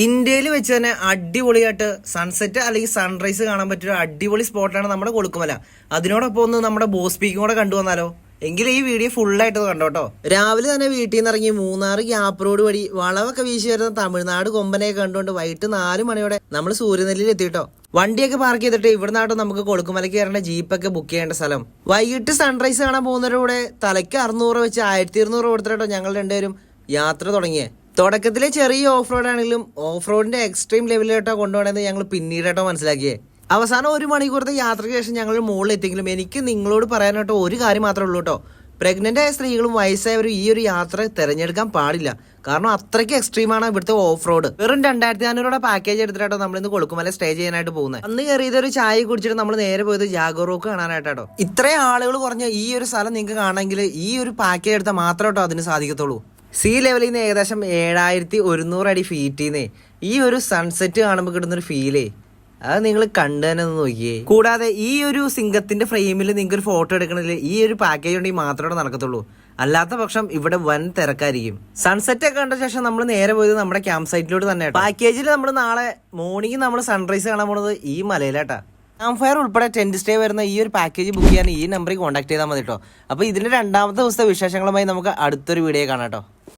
ഇന്ത്യയിൽ വെച്ച് തന്നെ അടിപൊളിയായിട്ട് സൺസെറ്റ് അല്ലെങ്കിൽ സൺറൈസ് കാണാൻ പറ്റിയ ഒരു അടിപൊളി സ്പോട്ടാണ് നമ്മുടെ കൊളുക്കുമല. അതിനോടൊപ്പം ഒന്ന് നമ്മുടെ ബോസ് പീക്കും കൂടെ കണ്ടുവന്നാലോ? എങ്കിൽ ഈ വീഡിയോ ഫുള്ളായിട്ട് കണ്ടോട്ടോ. രാവിലെ തന്നെ വീട്ടിൽ നിന്ന് ഇറങ്ങി മൂന്നാർ ഗ്യാപ്പ് റോഡ് വഴി വളവൊക്കെ വീശി വരുന്ന തമിഴ്നാട് കൊമ്പനെയൊക്കെ കണ്ടുകൊണ്ട് വൈകിട്ട് 4 മണിയോടെ നമ്മൾ സൂര്യനെല്ലിൽ എത്തിയിട്ടോ. വണ്ടിയൊക്കെ പാർക്ക് ചെയ്തിട്ട് ഇവിടുന്നാട്ടോ നമുക്ക് കൊളുക്കുമലയ്ക്ക് കയറേണ്ട ജീപ്പൊക്കെ ബുക്ക് ചെയ്യേണ്ട സ്ഥലം. വൈകിട്ട് സൺറൈസ് കാണാൻ പോകുന്നവരുടെ കൂടെ തലയ്ക്ക് 600 വെച്ച് 1200 കൊടുത്തിട്ടോ ഞങ്ങൾ രണ്ടുപേരും യാത്ര തുടങ്ങിയേ. തുടക്കത്തിലെ ചെറിയ ഓഫ് റോഡ് ആണെങ്കിലും ഓഫ് റോഡിന്റെ എക്സ്ട്രീം ലെവലിലോട്ടോ കൊണ്ടുപോകണമെന്ന് ഞങ്ങൾ പിന്നീടായിട്ടോ മനസ്സിലാക്കിയേ. അവസാനം 1 മണിക്കൂറത്തെ യാത്രയ്ക്ക് ശേഷം ഞങ്ങൾ മുകളിൽ എത്തിയെങ്കിലും എനിക്ക് നിങ്ങളോട് പറയാനായിട്ടോ ഒരു കാര്യം മാത്രമേ ഉള്ളൂ കേട്ടോ. പ്രഗ്നന്റ് ആയ സ്ത്രീകളും വയസ്സായവരും ഈ ഒരു യാത്ര തിരഞ്ഞെടുക്കാൻ പാടില്ല. കാരണം അത്രയ്ക്ക് എക്സ്ട്രീമാണ് ഇവിടുത്തെ ഓഫ് റോഡ്. വെറും 2400 പാക്കേജ് എടുത്തിട്ടോ നമ്മളിന്ന് കൊളുക്കുമല സ്റ്റേ ചെയ്യാനായിട്ട് പോകുന്നത്. അന്ന് കയറിയത് ഒരു ചായ കുടിച്ചിട്ട് നമ്മൾ നേരെ പോയത് ജാഗോ റോക്ക് കാണാനായിട്ടോ. ഇത്രയും ആളുകൾ കുറഞ്ഞ ഈ ഒരു സ്ഥലം നിങ്ങൾക്ക് കാണണമെങ്കിൽ ഈ ഒരു പാക്കേജ് എടുത്താൽ മാത്രമേ കേട്ടോ അതിന് സാധിക്കത്തുള്ളൂ. സീ ലെവലിൽ നിന്ന് ഏകദേശം 7100 അടി ഫീറ്റിന്ന് ഈ ഒരു സൺസെറ്റ് കാണുമ്പോൾ കിട്ടുന്നൊരു ഫീലേ അത് നിങ്ങൾ കണ്ടു തന്നെ ഒന്ന് നോക്കിയേ. കൂടാതെ ഈ ഒരു സിംഗത്തിന്റെ ഫ്രെയിമിൽ നിങ്ങൾക്ക് ഒരു ഫോട്ടോ എടുക്കണമെങ്കിൽ ഈ ഒരു പാക്കേജ് ഉണ്ടെങ്കിൽ മാത്രമേ നടക്കത്തുള്ളൂ. അല്ലാത്ത പക്ഷം ഇവിടെ വൻ തിരക്കായിരിക്കും. സൺസെറ്റ് ഒക്കെ കണ്ട ശേഷം നമ്മൾ നേരെ പോയത് നമ്മുടെ ക്യാമ്പ് സൈറ്റിലോട്ട് തന്നെ. പാക്കേജിൽ നമ്മൾ നാളെ മോർണിംഗ് നമ്മൾ സൺറൈസ് കാണാൻ പോണത് ഈ മലയിലാട്ടാ. ക്യാമ്പ് ഫയർ ഉൾപ്പെടെ ടെന്റ് സ്റ്റേ വരുന്ന ഈ ഒരു പാക്കേജ് ബുക്ക് ചെയ്യാൻ ഈ നമ്പറിൽ കോൺടാക്ട് ചെയ്താൽ മതി കേട്ടോ. അപ്പോൾ ഇതിന്റെ 2ാമത്തെ ദിവസത്തെ വിശേഷങ്ങളുമായി നമുക്ക് അടുത്തൊരു വീഡിയോ കാണാം കേട്ടോ.